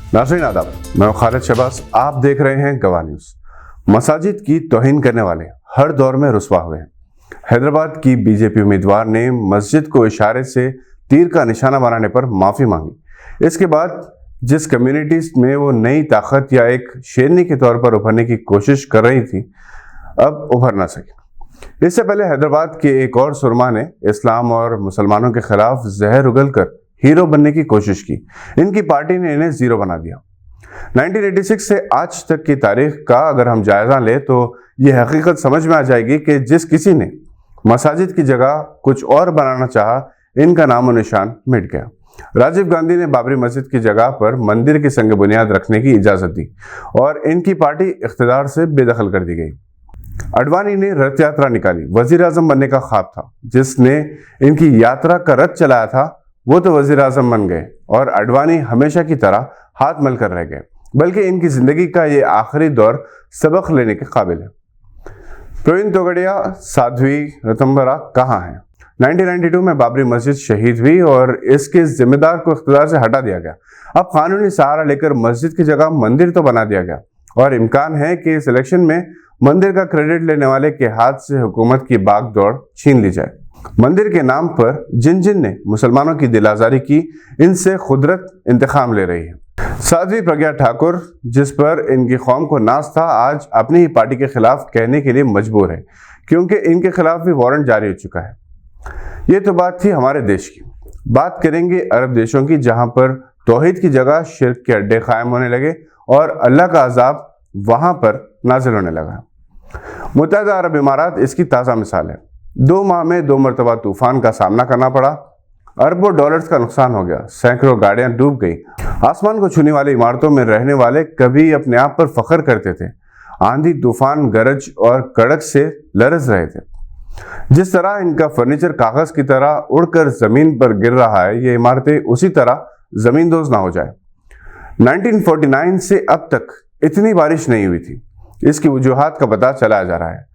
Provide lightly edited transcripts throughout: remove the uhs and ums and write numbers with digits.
नाज़रीन आदाब, मैं हूं खालिद शहबाज। आप देख रहे हैं गवाह न्यूज़। मसाजिद की तौहीन करने वाले हर दौर में रुस्वा हुए हैं। हैदराबाद की बीजेपी उम्मीदवार ने मस्जिद को इशारे से तीर का निशाना बनाने पर माफ़ी मांगी। इसके बाद जिस कम्युनिटीज में वो नई ताकत या एक शेरनी के तौर पर उभरने की कोशिश कर रही थी, अब उभर ना सकी। इससे पहले हैदराबाद के एक और सुरमा ने इस्लाम और मुसलमानों के खिलाफ जहर उगलकर हीरो बनने की कोशिश की। इनकी पार्टी ने इन्हें जीरो बना दिया। 1986 से आज तक की तारीख का अगर हम जायजा लें तो ये हकीकत समझ में आ जाएगी कि जिस किसी ने मसाजिद की जगह कुछ और बनाना चाहा, इनका नामो निशान मिट गया। राजीव गांधी ने बाबरी मस्जिद की जगह पर मंदिर की संग बुनियाद रखने की इजाजत दी और इनकी पार्टी इख्तिदार से बेदखल कर दी गई। अडवाणी ने रथ यात्रा निकाली। वजीर आजम बनने का ख्वाब था। जिसने इनकी यात्रा का रथ चलाया था वो तो वजीर आजम बन गए और अडवाणी हमेशा की तरह हाथ मल कर रह गए। बल्कि इनकी जिंदगी का ये आखिरी दौर सबक लेने के काबिल है। प्रवीण तोगड़िया, साध्वी रतंबरा कहाँ हैं? 1992 में बाबरी मस्जिद शहीद हुई और इसके जिम्मेदार को इख्तिदार से हटा दिया गया। अब कानूनी सहारा लेकर मस्जिद की जगह मंदिर तो बना दिया गया और इम्कान है कि इस इलेक्शन में मंदिर का क्रेडिट लेने वाले के हाथ से हुकूमत की बागडोर छीन ली जाए। मंदिर के नाम पर जिन जिन ने मुसलमानों की दिल आजारी की, इनसे खुदरत इंतकाम ले रही है। साध्वी प्रज्ञा ठाकुर, जिस पर इनकी कौम को नाज था, आज अपनी ही पार्टी के खिलाफ कहने के लिए मजबूर है क्योंकि इनके खिलाफ भी वारंट जारी हो चुका है। ये तो बात थी हमारे देश की। बात करेंगे अरब देशों की, जहां पर तौहीद की जगह शिर्क के अड्डे कायम होने लगे और अल्लाह का अजाब वहां पर नाजिल होने लगा। मुत्तहिदा अरब इमारात इसकी ताज़ा मिसाल है। 2 माह में 2 मरतबा तूफान का सामना करना पड़ा। अरबों डॉलर्स का नुकसान हो गया। सैकड़ों गाड़ियां डूब गई। आसमान को छूने वाली इमारतों में रहने वाले कभी अपने आप पर फख्र करते थे। आंधी तूफान गरज और कड़क से लरज रहे थे। जिस तरह इनका फर्नीचर कागज की तरह उड़कर जमीन पर गिर रहा है, ये इमारतें उसी तरह जमींदोज ना हो जाए। 1949 से अब तक इतनी बारिश नहीं हुई थी। इसकी वजूहात का पता चला जा रहा है।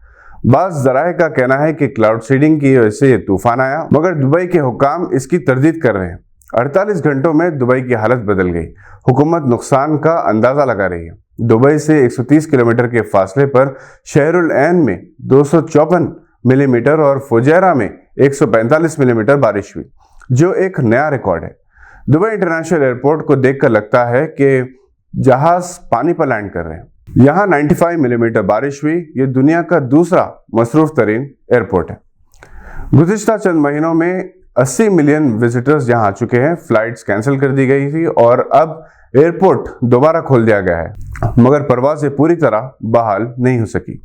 बाज़ ज़राए का कहना है कि क्लाउड सीडिंग की वजह से ये तूफान आया, मगर दुबई के हुक्काम इसकी तरदीद कर रहे हैं। 48 घंटों में दुबई की हालत बदल गई। हुकूमत नुकसान का अंदाजा लगा रही है। दुबई से 130 किलोमीटर के फासले पर शहरुल ऐन में 254 मिलीमीटर और फुजैरा में 145 मिलीमीटर बारिश हुई, जो एक नया रिकॉर्ड है। दुबई इंटरनेशनल एयरपोर्ट को देखकर लगता है कि जहाज पानी पर लैंड कर रहे हैं। यहाँ 95 मिलीमीटर बारिश हुई। ये दुनिया का दूसरा मसरूफ तरीन एयरपोर्ट है। गुज़िश्ता चंद महीनों में 80 मिलियन विजिटर्स यहाँ आ चुके हैं। फ्लाइट्स कैंसिल कर दी गई थी और अब एयरपोर्ट दोबारा खोल दिया गया है, मगर परवाज़ें पूरी तरह बहाल नहीं हो सकी।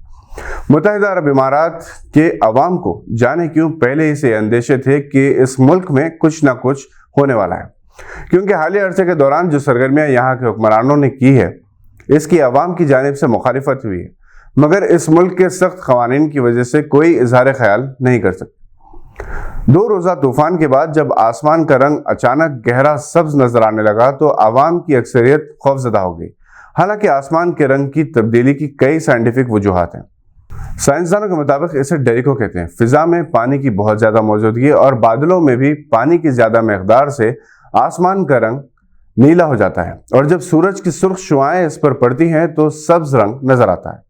मुत्तहिदा अरब इमारात के अवाम को जाने क्यों पहले ही से अंदेशे थे कि इस मुल्क में कुछ ना कुछ होने वाला है, क्योंकि हालिया अरसे के दौरान जो सरगर्मियाँ यहाँ के हुक्मरानों ने की है, इसकी अवाम की जानिब से मुखालिफत हुई है, मगर इस मुल्क के सख्त क़वानीन की वजह से कोई इजहार ख्याल नहीं कर सकते। 2 रोज़ा तूफान के बाद जब आसमान का रंग अचानक गहरा सब्ज नजर आने लगा तो आवाम की अक्सरियत खौफजदा हो गई। हालांकि आसमान के रंग की तब्दीली की कई साइंटिफिक वजूहात हैं। साइंसदानों के मुताबिक इसे डेरिको कहते हैं। फिजा में पानी की बहुत ज़्यादा मौजूदगी और बादलों में भी पानी की ज़्यादा मकदार से आसमान का रंग नीला हो जाता है और जब सूरज की सुर्ख शुआएं इस पर पड़ती हैं तो सब्ज रंग नजर आता है।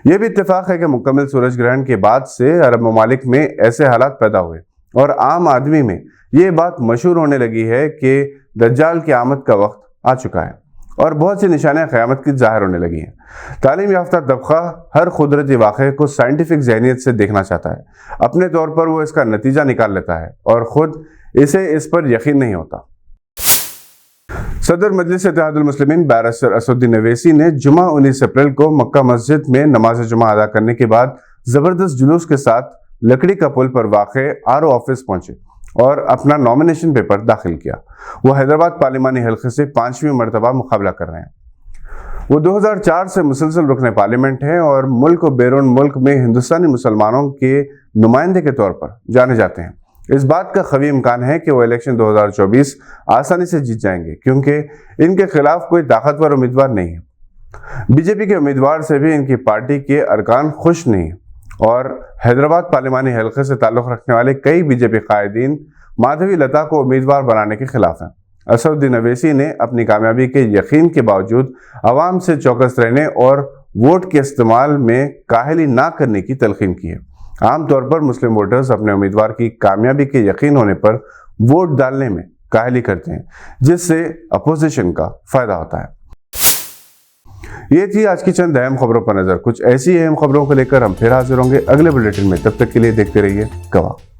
यह भी इत्तेफाक है कि मुकम्मल सूरज ग्रहण के बाद से अरब ममालिक में ऐसे हालात पैदा हुए और आम आदमी में ये बात मशहूर होने लगी है कि दज्जाल की आमद का वक्त आ चुका है और बहुत सी निशानियां क़यामत की ज़ाहिर होने लगी हैं। तालीम याफ्ता तबका हर कुदरती वाक़े को साइंटिफिक ज़हनियत से देखना चाहता है। अपने तौर पर वो इसका नतीजा निकाल लेता है और ख़ुद इसे इस पर यकीन नहीं होता। सदर मजलिस इत्तेहादुल मुस्लिमीन बैरिस्टर असदुद्दीन अवैसी ने जुमा 19 अप्रैल को मक्का मस्जिद में नमाज जुमा अदा करने के बाद ज़बरदस्त जुलूस के साथ लकड़ी का पुल पर वाक़े आरओ ऑफिस पहुंचे और अपना नॉमिनेशन पेपर दाखिल किया। वो हैदराबाद पार्लिमानी हल्के से 5वीं मरतबा मुकाबला कर रहे हैं। वो 2004 से मुसलसल रुकने पार्लियामेंट हैं और मुल्क और बैरून मुल्क में हिंदुस्तानी मुसलमानों के नुमाइंदे के तौर पर जाने जाते हैं। इस बात का खवी इम्कान है कि वो इलेक्शन 2024 आसानी से जीत जाएंगे क्योंकि इनके खिलाफ कोई ताकतवर उम्मीदवार नहीं है। बीजेपी के उम्मीदवार से भी इनकी पार्टी के अरकान खुश नहीं और हैदराबाद पार्लिमानी हल्के से ताल्लुक़ रखने वाले कई बीजेपी कायदीन माधवी लता को उम्मीदवार बनाने के खिलाफ हैं। اسدالدین اویسی نے اپنی کامیابی کے یقین کے باوجود عوام سے چوکس رہنے اور ووٹ کے استعمال میں کاہلی نہ کرنے کی تلقین کی ہے۔ عام طور پر مسلم ووٹرز اپنے امیدوار کی کامیابی کے یقین ہونے پر ووٹ ڈالنے میں کاہلی کرتے ہیں، جس سے اپوزیشن کا فائدہ ہوتا ہے۔ یہ تھی آج کی چند اہم خبروں پر نظر۔ کچھ ایسی اہم خبروں کو لے کر ہم پھر حاضر ہوں گے اگلے بلیٹن میں۔ تب تک کے لیے دیکھتے رہیے گواہ۔